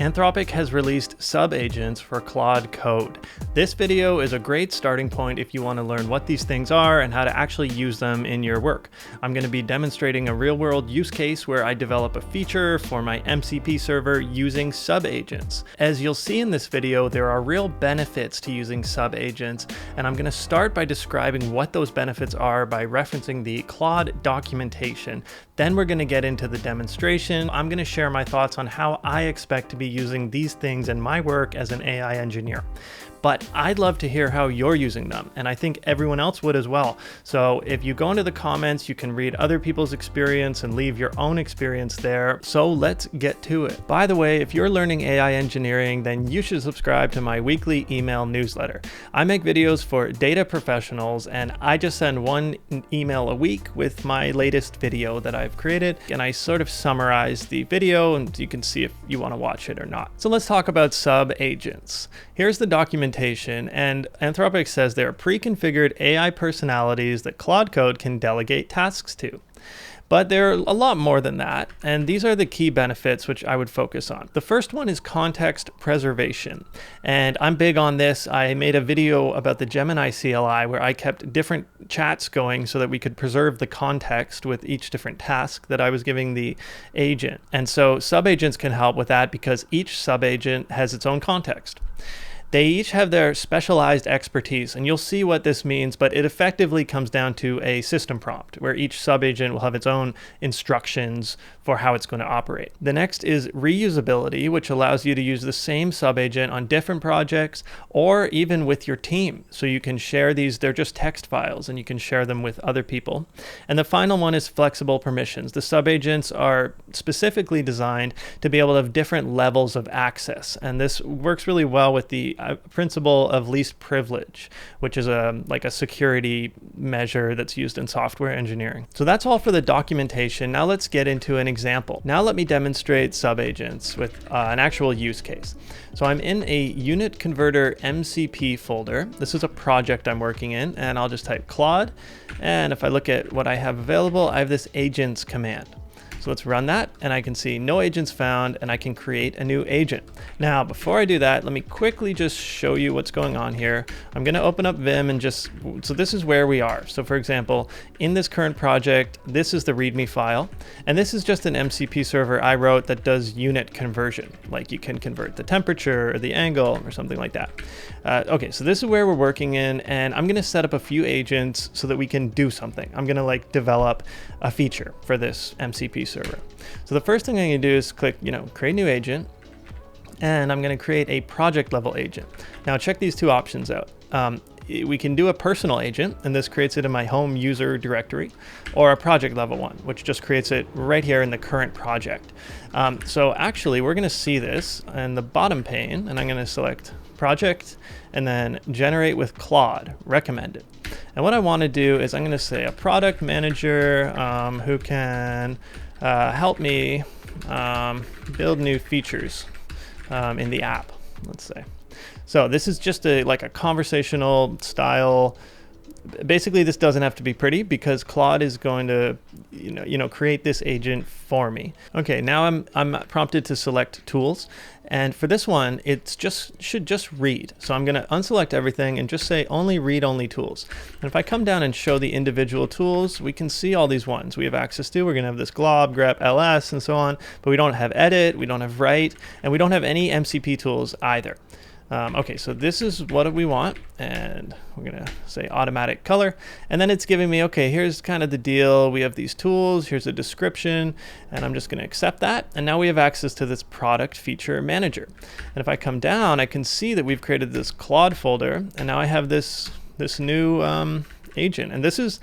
Anthropic has released sub-agents for Claude Code. This video is a great starting point if you want to learn what these things are and how to actually use them in your work. I'm going to be demonstrating a real-world use case where I develop a feature for my MCP server using sub-agents. As you'll see in this video, there are real benefits to using sub-agents, and I'm going to start by describing what those benefits are by referencing the Claude documentation. Then we're going to get into the demonstration. I'm going to share my thoughts on how I expect to be using these things in my work as an AI engineer. But I'd love to hear how you're using them, and I think everyone else would as well. So if you go into the comments, you can read other people's experience and leave your own experience there. So let's get to it. By the way, if you're learning AI engineering, then you should subscribe to my weekly email newsletter. I make videos for data professionals, and I just send one email a week with my latest video that I've created, and I sort of summarize the video, and you can see if you want to watch it or not. So let's talk about sub-agents. Here's the documentation, and Anthropic says they are pre-configured AI personalities that Claude Code can delegate tasks to. But they're a lot more than that, and these are the key benefits which I would focus on. The first one is context preservation, and I'm big on this. I made a video about the Gemini CLI where I kept different chats going so that we could preserve the context with each different task that I was giving the agent. And so sub-agents can help with that because each sub-agent has its own context. They each have their specialized expertise, and you'll see what this means, but it effectively comes down to a system prompt where each sub-agent will have its own instructions for how it's going to operate. The next is reusability, which allows you to use the same sub-agent on different projects or even with your team. So you can share these, they're just text files, and you can share them with other people. And the final one is flexible permissions. The sub-agents are specifically designed to be able to have different levels of access, and this works really well with the principle of least privilege, which is like a security measure that's used in software engineering. So that's all for the documentation. Now let's get into an example. Now let me demonstrate sub-agents with an actual use case. So I'm in a unit converter MCP folder. This is a project I'm working in, and I'll just type Claude. And if I look at what I have available, I have this agents command. So let's run that, and I can see no agents found, and I can create a new agent. Now, before I do that, let me quickly just show you what's going on here. I'm going to open up Vim and so this is where we are. So for example, in this current project, this is the README file, and this is just an MCP server I wrote that does unit conversion. Like you can convert the temperature or the angle or something like that. Okay, so this is where we're working in, and I'm going to set up a few agents so that we can do something. I'm going to like develop a feature for this MCP server. So the first thing I'm going to do is click, create new agent, and I'm going to create a project level agent. Now check these two options out. We can do a personal agent, and this creates it in my home user directory, or a project level one, which just creates it right here in the current project. So actually, we're going to see this in the bottom pane, and I'm going to select project and then generate with Claude, recommended. And what I want to do is I'm going to say a product manager who can help me build new features in the app, let's say. So this is just like a conversational style. Basically, this doesn't have to be pretty because Claude is going to, create this agent for me. Okay, now I'm prompted to select tools, and for this one, should just read. So I'm going to unselect everything and just say only read only tools. And if I come down and show the individual tools, we can see all these ones we have access to. We're going to have this glob, grep, ls, and so on, but we don't have edit, we don't have write, and we don't have any MCP tools either. Okay, so this is what we want, and we're going to say automatic color, and then it's giving me, okay, here's kind of the deal. We have these tools, here's a description, and I'm just going to accept that, and now we have access to this product feature manager. And if I come down, I can see that we've created this Claude folder, and now I have this new agent, and this is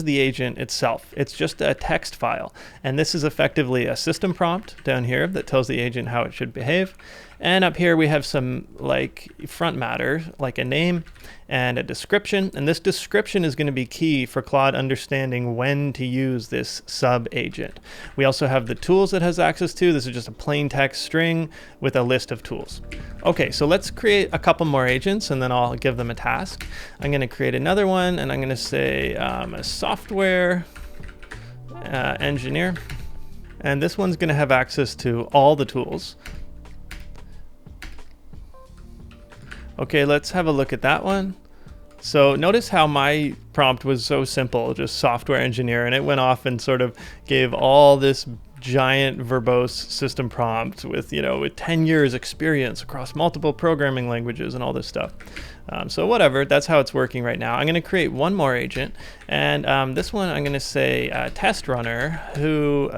the agent itself. It's just a text file, and this is effectively a system prompt down here that tells the agent how it should behave. And up here we have some like front matter, like a name and a description. And this description is going to be key for Claude understanding when to use this sub agent. We also have the tools it has access to. This is just a plain text string with a list of tools. Okay, so let's create a couple more agents, and then I'll give them a task. I'm going to create another one, and I'm going to say a software engineer. And this one's going to have access to all the tools. Okay, let's have a look at that one. So notice how my prompt was so simple, just software engineer, and it went off and sort of gave all this giant verbose system prompt with, with 10 years experience across multiple programming languages and all this stuff. So whatever, that's how it's working right now. I'm going to create one more agent, and this one I'm going to say test runner who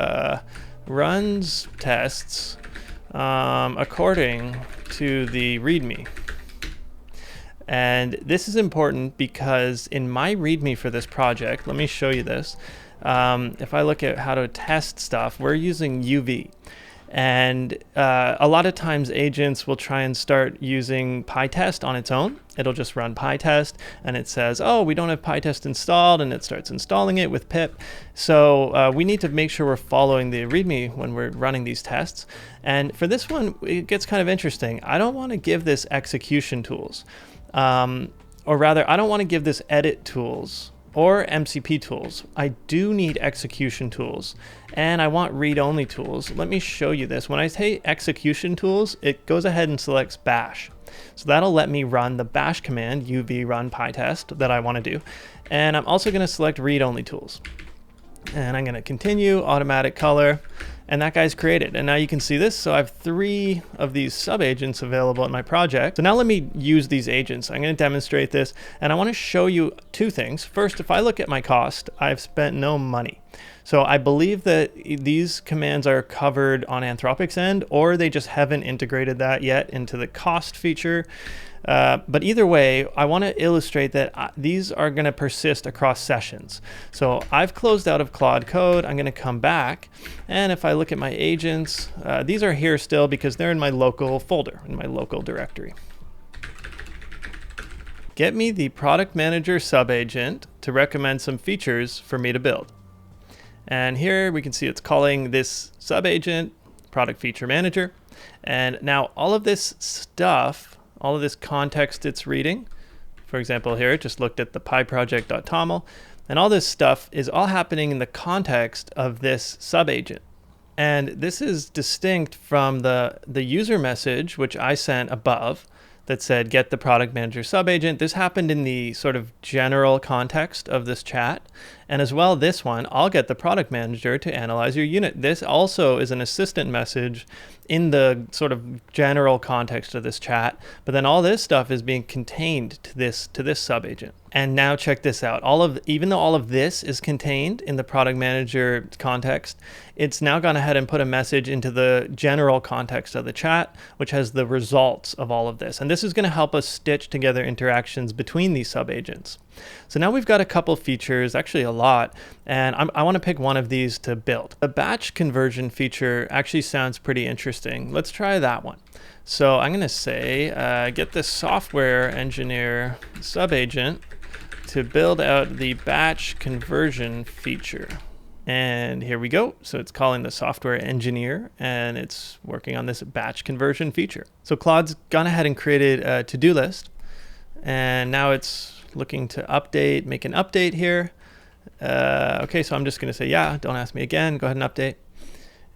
runs tests according to the README. And this is important because in my README for this project, let me show you this. If I look at how to test stuff, we're using UV. And a lot of times agents will try and start using PyTest on its own. It'll just run PyTest and it says, oh, we don't have PyTest installed, and it starts installing it with pip. So we need to make sure we're following the README when we're running these tests. And for this one, it gets kind of interesting. I don't want to give this execution tools. Or rather, I don't want to give this edit tools or MCP tools. I do need execution tools, and I want read-only tools. Let me show you this. When I say execution tools, it goes ahead and selects bash. So that'll let me run the bash command, uv run pytest, that I want to do. And I'm also going to select read-only tools. And I'm going to continue, automatic color, and that guy's created. And now you can see this. So I have 3 of these sub-agents available in my project. So now let me use these agents. I'm going to demonstrate this, and I want to show you 2 things. First, if I look at my cost, I've spent no money. So I believe that these commands are covered on Anthropic's end, or they just haven't integrated that yet into the cost feature. But either way, I want to illustrate that these are going to persist across sessions. So I've closed out of Claude Code. I'm going to come back. And if I look at my agents, these are here still because they're in my local folder, in my local directory. Get me the product manager subagent to recommend some features for me to build. And here we can see it's calling this subagent product feature manager. And now all of this stuff, all of this context it's reading, for example here, it just looked at the pyproject.toml, and all this stuff is all happening in the context of this subagent. And this is distinct from the user message, which I sent above, that said, get the product manager subagent. This happened in the sort of general context of this chat. And as well, this one, I'll get the product manager to analyze your unit. This also is an assistant message in the sort of general context of this chat. But then all this stuff is being contained to this subagent. And now check this out. Even though all of this is contained in the product manager context, it's now gone ahead and put a message into the general context of the chat, which has the results of all of this. And this is going to help us stitch together interactions between these subagents. So now we've got a couple features, actually a lot, and I want to pick one of these to build. The batch conversion feature actually sounds pretty interesting. Let's try that one. So I'm going to say, get the software engineer subagent to build out the batch conversion feature. And here we go. So it's calling the software engineer, and it's working on this batch conversion feature. So Claude's gone ahead and created a to-do list, and now it's looking to update, make an update here. Okay, so I'm just going to say, yeah, don't ask me again. Go ahead and update.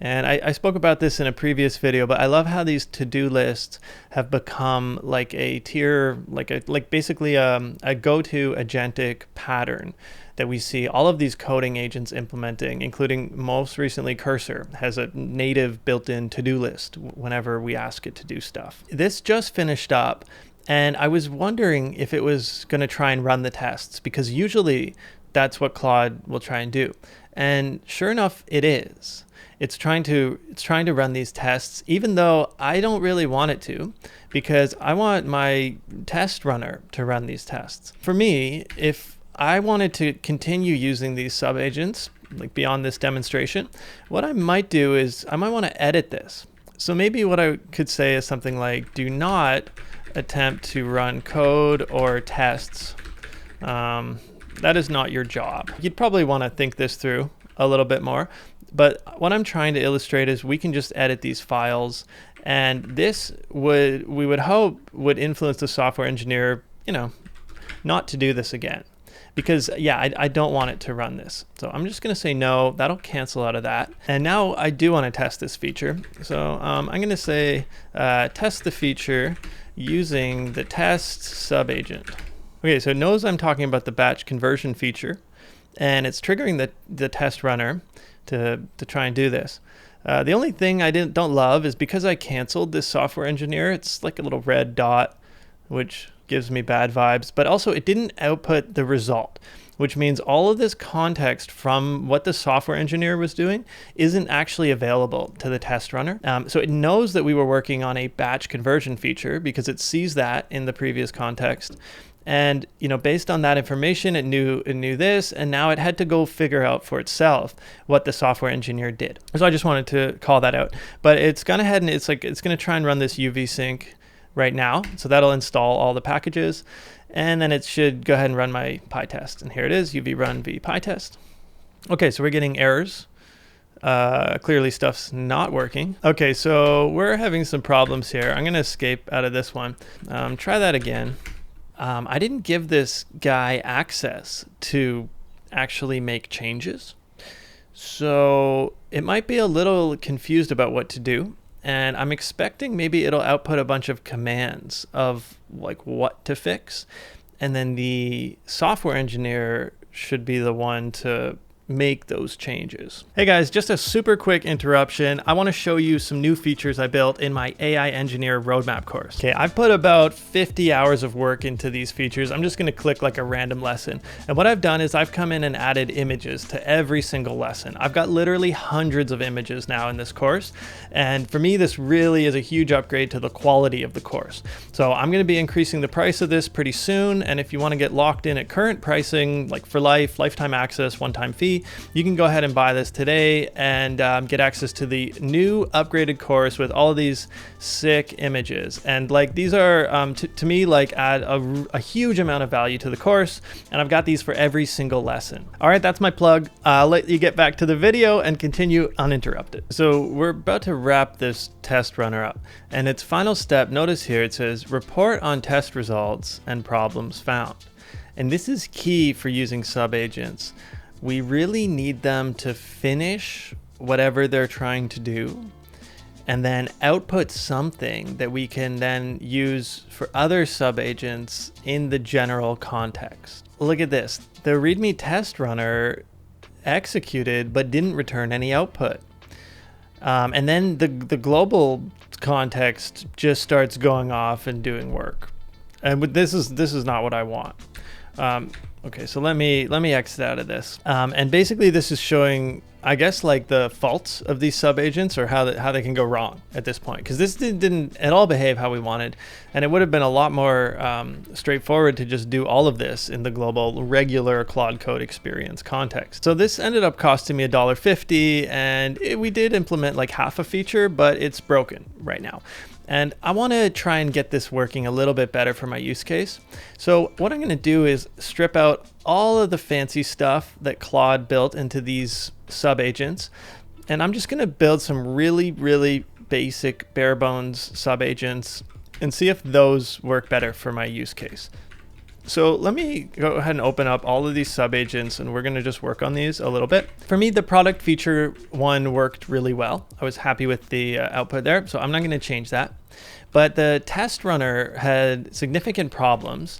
And I spoke about this in a previous video, but I love how these to-do lists have become like a tier, like basically a go-to agentic pattern that we see all of these coding agents implementing, including most recently Cursor has a native built-in to-do list whenever we ask it to do stuff. This just finished up, and I was wondering if it was going to try and run the tests, because usually that's what Claude will try and do. And sure enough, it is. It's trying to run these tests, even though I don't really want it to, because I want my test runner to run these tests. For me, if I wanted to continue using these subagents, like beyond this demonstration, what I might do is I might want to edit this. So maybe what I could say is something like, do not attempt to run code or tests. That is not your job. You'd probably want to think this through a little bit more. But what I'm trying to illustrate is we can just edit these files, and this we would hope would influence the software engineer, not to do this again. because yeah, I don't want it to run this. So I'm just gonna say no, that'll cancel out of that. And now I do wanna test this feature. So I'm gonna say test the feature using the test subagent. Okay, so it knows I'm talking about the batch conversion feature, and it's triggering the test runner to try and do this. The only thing I don't love is because I canceled this software engineer, it's like a little red dot, which gives me bad vibes, but also it didn't output the result, which means all of this context from what the software engineer was doing isn't actually available to the test runner. So it knows that we were working on a batch conversion feature because it sees that in the previous context. And based on that information, it knew this, and now it had to go figure out for itself what the software engineer did. So I just wanted to call that out. But it's gone ahead and it's going to try and run this UV sync right now. So that'll install all the packages, and then it should go ahead and run my PyTest. And here it is, UV run v PyTest. Okay, so we're getting errors. Clearly stuff's not working. Okay, so we're having some problems here. I'm going to escape out of this one. Try that again. I didn't give this guy access to actually make changes. So it might be a little confused about what to do. And I'm expecting maybe it'll output a bunch of commands of like what to fix. And then the software engineer should be the one to make those changes. Hey guys, just a super quick interruption. I want to show you some new features I built in my AI Engineer Roadmap course. Okay, I've put about 50 hours of work into these features. I'm just going to click like a random lesson. And what I've done is I've come in and added images to every single lesson. I've got literally hundreds of images now in this course. And for me, this really is a huge upgrade to the quality of the course. So I'm going to be increasing the price of this pretty soon. And if you want to get locked in at current pricing, like for life, lifetime access, one-time fee, you can go ahead and buy this today and get access to the new upgraded course with all of these sick images. And like these are to me like add a huge amount of value to the course, and I've got these for every single lesson. All right, that's my plug. I'll let you get back to the video and continue uninterrupted. So we're about to wrap this test runner up, and its final step, notice here it says report on test results and problems found. And this is key for using subagents. We really need them to finish whatever they're trying to do and then output something that we can then use for other subagents in the general context. Look at this. The README test runner executed but didn't return any output. And then the global context just starts going off and doing work. And this is not what I want. Okay, so let me exit out of this. And basically this is showing, I guess, like the faults of these subagents or how they can go wrong at this point. Because this didn't at all behave how we wanted. And it would have been a lot more straightforward to just do all of this in the global regular Claude Code experience context. So this ended up costing me $1.50, and we did implement like half a feature, but it's broken right now. And I want to try and get this working a little bit better for my use case. So what I'm going to do is strip out all of the fancy stuff that Claude built into these subagents. And I'm just going to build some really, really basic bare bones subagents and see if those work better for my use case. So let me go ahead and open up all of these subagents, and we're going to just work on these a little bit. For me, the product feature one worked really well. I was happy with the output there, so I'm not going to change that. But the test runner had significant problems.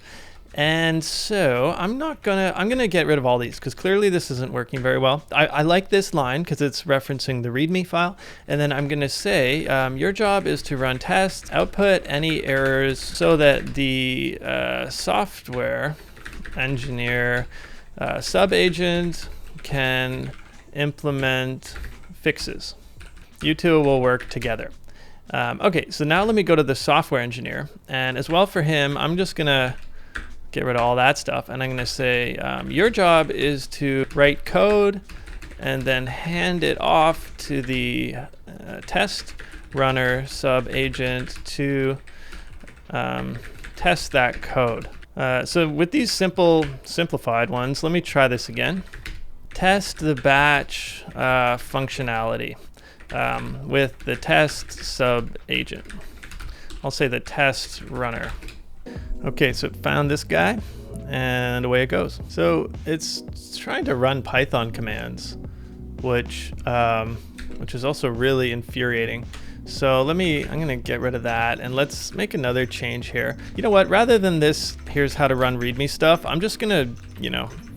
And so I'm going to get rid of all these because clearly this isn't working very well. I like this line because it's referencing the README file. And then I'm going to say, your job is to run tests, output any errors so that the software engineer subagent can implement fixes. You two will work together. Okay, so now let me go to the software engineer. And as well for him, I'm just going to get rid of all that stuff, and I'm going to say your job is to write code and then hand it off to the test runner subagent to test that code. So with these simplified ones, let me try this again. Test the batch functionality with the test subagent. I'll say the test runner. Okay, so it found this guy, and away it goes. So it's trying to run Python commands, which is also really infuriating. So I'm gonna get rid of that, and let's make another change here. You know what, rather than this, here's how to run README stuff, I'm just gonna,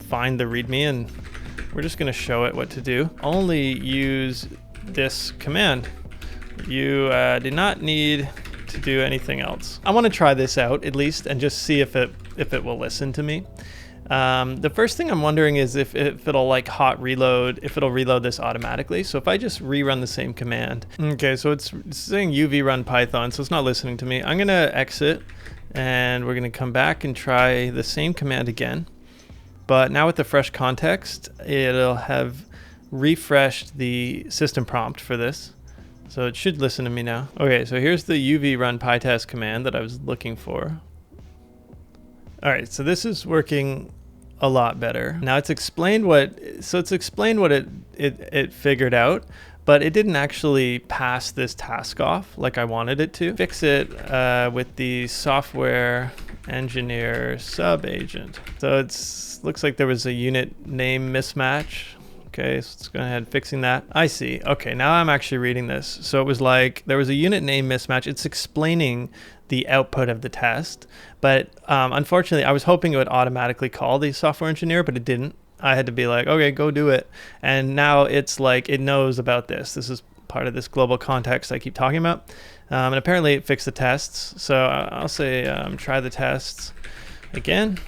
find the README and we're just gonna show it what to do. Only use this command. You do not need to do anything else. I wanna try this out at least and just see if it will listen to me. The first thing I'm wondering is if it'll like hot reload, if it'll reload this automatically. So if I just rerun the same command. Okay, so it's saying UV run Python, so it's not listening to me. I'm gonna exit and we're gonna come back and try the same command again. But now with the fresh context, it'll have refreshed the system prompt for this. So it should listen to me now. Okay, so here's the UV run PyTest command that I was looking for. All right, so this is working a lot better. Now it's explained what it figured out, but it didn't actually pass this task off like I wanted it to. Fix it with the software engineer sub agent. So looks like there was a unit name mismatch. Okay, so let's go ahead and fixing that. I see. Okay, now I'm actually reading this. So it was like there was a unit name mismatch. It's explaining the output of the test, but unfortunately I was hoping it would automatically call the software engineer, but it didn't. I had to be like, okay, go do it. And now it's like it knows about this. This is part of this global context I keep talking about. And apparently it fixed the tests. So I'll say try the tests again.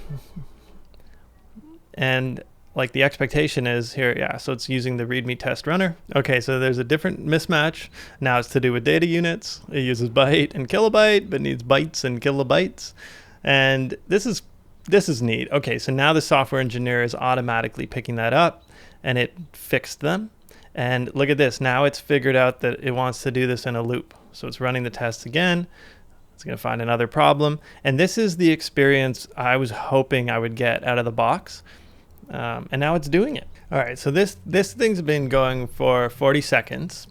And like the expectation is here, yeah, so it's using the README test runner. Okay, so there's a different mismatch. Now it's to do with data units. It uses byte and kilobyte, but needs bytes and kilobytes. And this is neat. Okay, so now the software engineer is automatically picking that up, and it fixed them. And look at this, now it's figured out that it wants to do this in a loop. So it's running the test again. It's gonna find another problem. And this is the experience I was hoping I would get out of the box. And now it's doing it. All right, so this thing's been going for 40 seconds.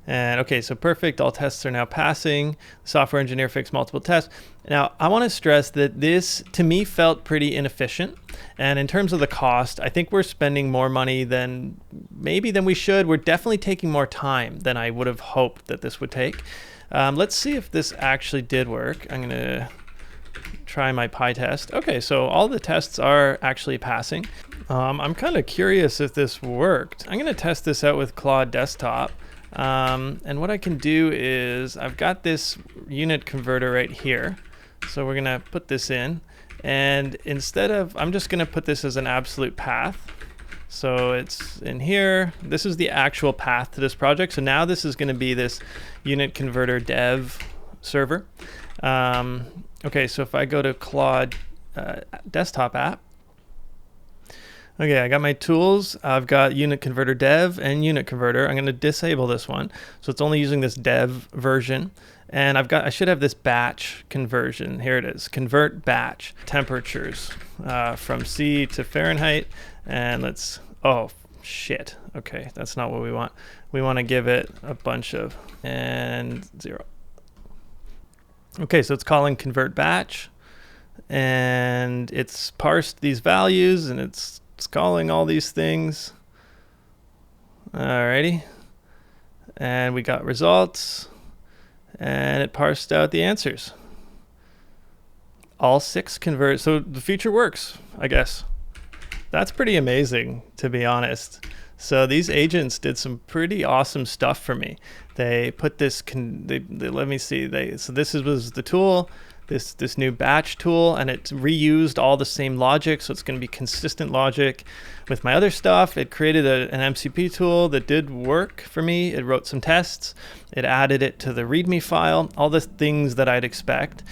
And okay, so perfect, all tests are now passing. The software engineer fixed multiple tests. Now, I wanna stress that this, to me, felt pretty inefficient. And in terms of the cost, I think we're spending more money than we should. We're definitely taking more time than I would have hoped that this would take. Let's see if this actually did work. I'm gonna try my PyTest. Okay, so all the tests are actually passing. I'm kind of curious if this worked. I'm gonna test this out with Claude Desktop. And what I can do is I've got this unit converter right here. So we're gonna put this in, and I'm just gonna put this as an absolute path. So it's in here. This is the actual path to this project. So now this is gonna be this unit converter dev server. Okay, so if I go to Claude desktop app, okay, I got my tools. I've got unit converter dev and unit converter. I'm going to disable this one. So it's only using this dev version. And I should have this batch conversion. Here it is, convert batch temperatures from C to Fahrenheit. And oh, shit. Okay, that's not what we want. We want to give it a bunch of, and 0. Okay, so it's calling convert batch, and it's parsed these values, and it's calling all these things. Alrighty, and we got results, and it parsed out the answers. All 6 convert, so the feature works, I guess. That's pretty amazing, to be honest. So these agents did some pretty awesome stuff for me. They put this, let me see, so this was the tool, this new batch tool, and it reused all the same logic, so it's going to be consistent logic with my other stuff. It created an MCP tool that did work for me. It wrote some tests. It added it to the README file, all the things that I'd expect.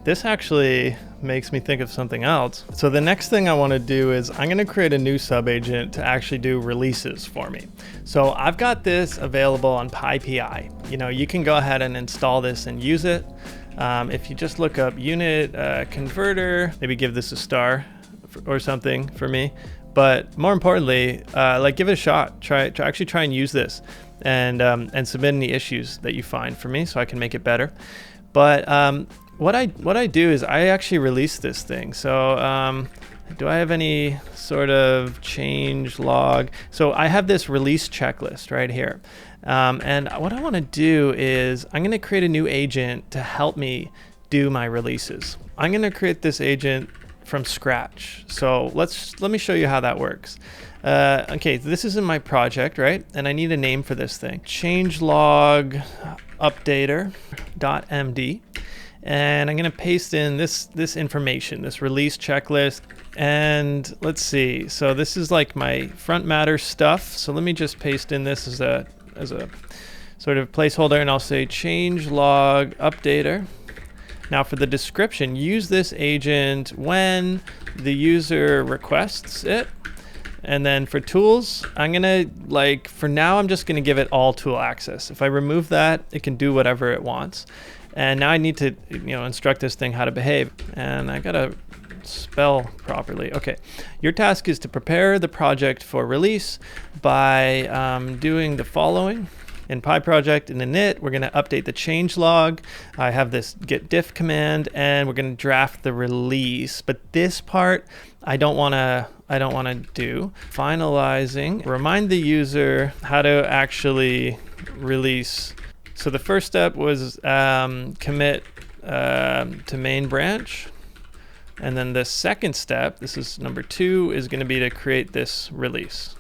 This actually makes me think of something else. So the next thing I want to do is I'm going to create a new subagent to actually do releases for me. So I've got this available on PyPI. You can go ahead and install this and use it. If you just look up unit converter, maybe give this a star or something for me. But more importantly, give it a shot. Actually try and use this and submit any issues that you find for me so I can make it better. But what I do is I actually release this thing. So do I have any sort of change log? So I have this release checklist right here. And what I want to do is I'm going to create a new agent to help me do my releases. I'm going to create this agent from scratch. So let me show you how that works. Okay, this is in my project, right? And I need a name for this thing. Changelog updater.md. And I'm going to paste in this information, this release checklist. And let's see. So this is like my front matter stuff. So let me just paste in this as a sort of placeholder, and I'll say changelog updater. Now for the description, use this agent when the user requests it. And then for tools, I'm gonna, like, for now, I'm just gonna give it all tool access. If I remove that, it can do whatever it wants. And now I need to, instruct this thing how to behave. And I gotta spell properly. Okay, your task is to prepare the project for release by doing the following. In PyProject, in the init, we're going to update the changelog. I have this git diff command, and we're going to draft the release. But this part, I don't want to do. Finalizing. Remind the user how to actually release. So the first step was commit to main branch. And then the second step, this is number 2, is going to be to create this release.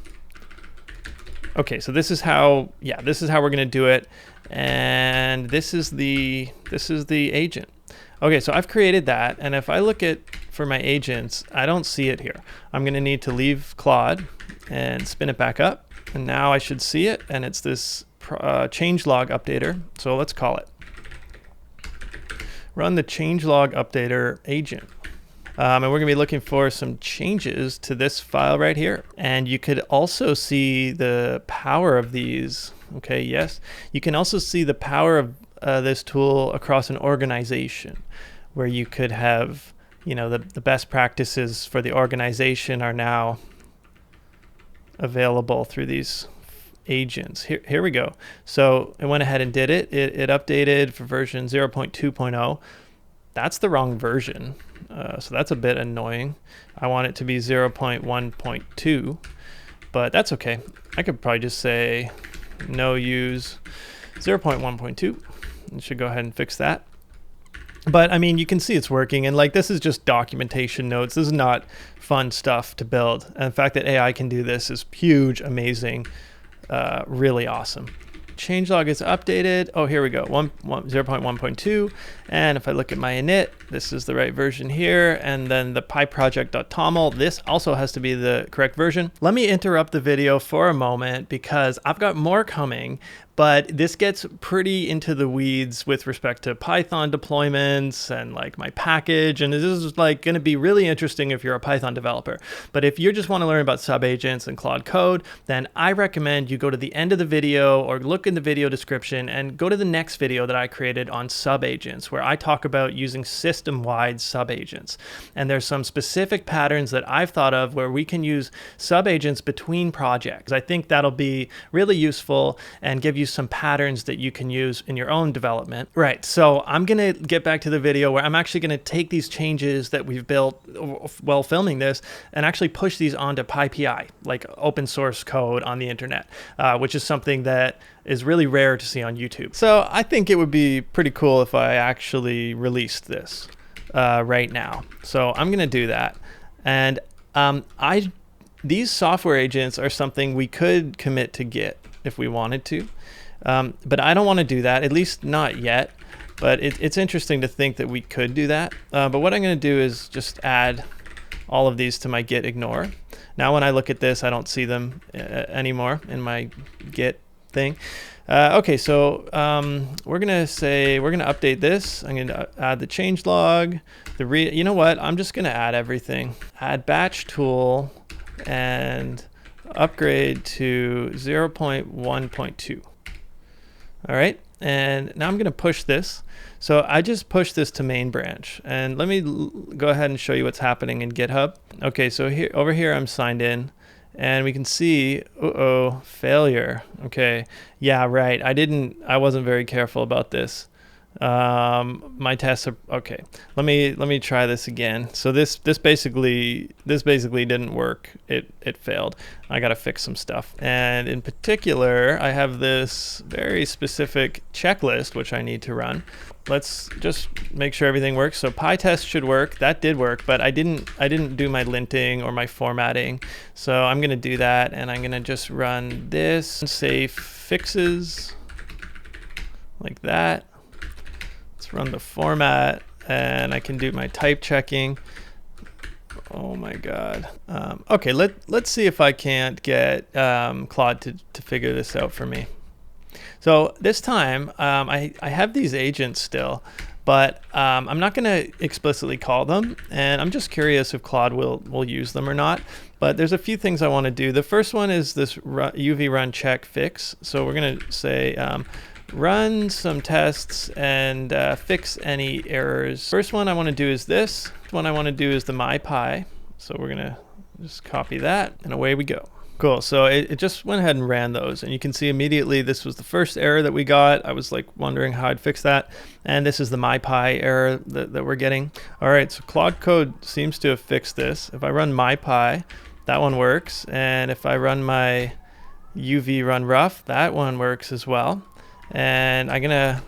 Okay, so this is how we're going to do it, and this is the agent. Okay, so I've created that, and if I look for my agents, I don't see it here. I'm going to need to leave Claude and spin it back up, and now I should see it, and it's this changelog updater. So let's call it. Run the changelog updater agent. And we're going to be looking for some changes to this file right here. And you could also see the power of these. Okay, yes. You can also see the power of this tool across an organization, where you could have, the best practices for the organization are now available through these agents. Here we go. So I went ahead and did it. It updated for version 0.2.0. That's the wrong version. So that's a bit annoying. I want it to be 0.1.2, but that's okay. I could probably just say no use 0.1.2. It should go ahead and fix that. But I mean, you can see it's working, and like, this is just documentation notes. This is not fun stuff to build. And the fact that AI can do this is huge, amazing, really awesome. Changelog is updated. Oh, here we go, 0.1.2. And if I look at my init, this is the right version here. And then the pyproject.toml, this also has to be the correct version. Let me interrupt the video for a moment because I've got more coming, but this gets pretty into the weeds with respect to Python deployments and like my package. And this is like going to be really interesting if you're a Python developer. But if you just want to learn about subagents and Claude Code, then I recommend you go to the end of the video or look in the video description and go to the next video that I created on subagents, where I talk about using system-wide subagents. And there's some specific patterns that I've thought of where we can use subagents between projects. I think that'll be really useful and give you some patterns that you can use in your own development. Right, so I'm gonna get back to the video where I'm actually gonna take these changes that we've built while filming this and actually push these onto PyPI, like open source code on the internet, which is something that is really rare to see on YouTube. So I think it would be pretty cool if I actually released this right now. So I'm gonna do that. And these software agents are something we could commit to Git if we wanted to. But I don't want to do that, at least not yet. But it's interesting to think that we could do that. But what I'm going to do is just add all of these to my git ignore. Now when I look at this, I don't see them anymore in my git thing. Okay, so we're going to update this. I'm going to add the changelog. You know what? I'm just going to add everything. Add batch tool and upgrade to 0.1.2. All right, and now I'm going to push this. So I just pushed this to main branch, and let me go ahead and show you what's happening in GitHub. Okay, so over here I'm signed in, and we can see, failure. Okay, yeah, right. I wasn't very careful about this. My tests are okay. Let me try this again. So this basically didn't work. It failed. I got to fix some stuff. And in particular, I have this very specific checklist which I need to run. Let's just make sure everything works. So PyTest should work. That did work, but I didn't do my linting or my formatting. So I'm going to do that, and I'm going to just run this, say fixes like that. Let's run the format, and I can do my type checking. Oh my God. Okay, let's see if I can't get Claude to figure this out for me. So this time, I have these agents still, but I'm not going to explicitly call them, and I'm just curious if Claude will use them or not. But there's a few things I want to do. The first one is this UV run check fix. So we're going to say run some tests and fix any errors. First one I want to do is this. One I want to do is the MyPy. So we're going to just copy that, and away we go. Cool, so it just went ahead and ran those, and you can see immediately this was the first error that we got. I was like wondering how I'd fix that, and this is the MyPy error that we're getting. All right, so Claude Code seems to have fixed this. If I run MyPy, that one works, and if I run my UV run rough, that one works as well. And I'm gonna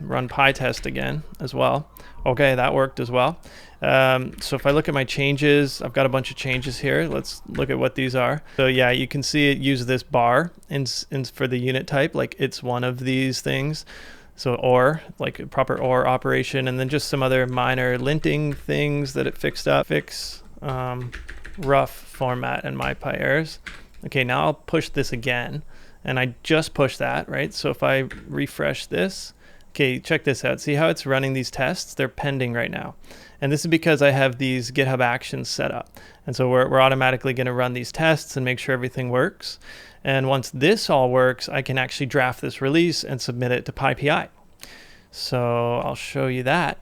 run PyTest again as well. Okay, that worked as well. So if I look at my changes, I've got a bunch of changes here. Let's look at what these are. So yeah, you can see it use this bar for the unit type, like it's one of these things. So OR, like a proper OR operation, and then just some other minor linting things that it fixed up. Fix rough format and MyPy errors. Okay, now I'll push this again. And I just pushed that, right? So if I refresh this, okay, check this out. See how it's running these tests? They're pending right now. And this is because I have these GitHub Actions set up. And so we're automatically going to run these tests and make sure everything works. And once this all works, I can actually draft this release and submit it to PyPI. So I'll show you that.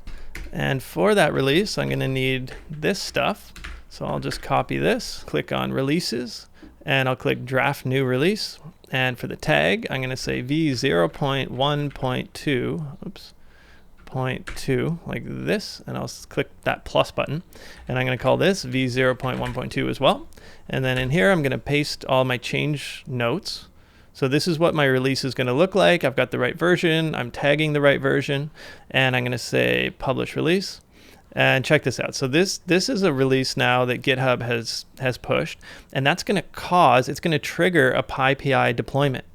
And for that release, I'm going to need this stuff. So I'll just copy this, click on Releases, and I'll click Draft New Release. And for the tag, I'm going to say v0.1.2, oops, 0.2, like this, and I'll click that plus button. And I'm going to call this v0.1.2 as well. And then in here, I'm going to paste all my change notes. So this is what my release is going to look like. I've got the right version, I'm tagging the right version, and I'm going to say publish release. And check this out. So this is a release now that GitHub has pushed, and that's going to it's going to trigger a PyPI deployment.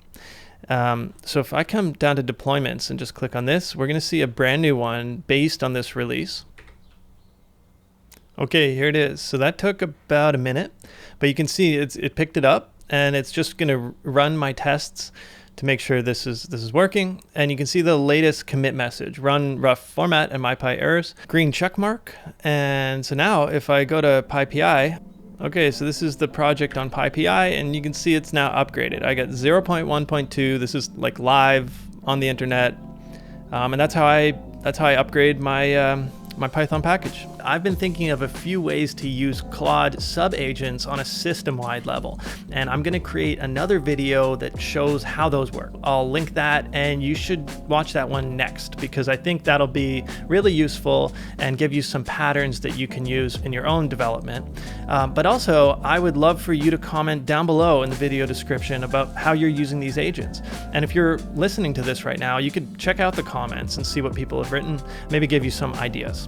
So if I come down to deployments and just click on this, we're going to see a brand new one based on this release. Okay, here it is. So that took about a minute, but you can see it picked it up, and it's just going to run my tests to make sure this is working. And you can see the latest commit message, run rough format and MyPy errors, green check mark. And so now if I go to PyPI, okay, so this is the project on PyPI, and you can see it's now upgraded. I got 0.1.2. This is like live on the internet, and that's how I upgrade my my Python package. I've been thinking of a few ways to use Claude sub-agents on a system-wide level, and I'm going to create another video that shows how those work. I'll link that, and you should watch that one next, because I think that'll be really useful and give you some patterns that you can use in your own development. But also, I would love for you to comment down below in the video description about how you're using these agents. And if you're listening to this right now, you could check out the comments and see what people have written, maybe give you some ideas.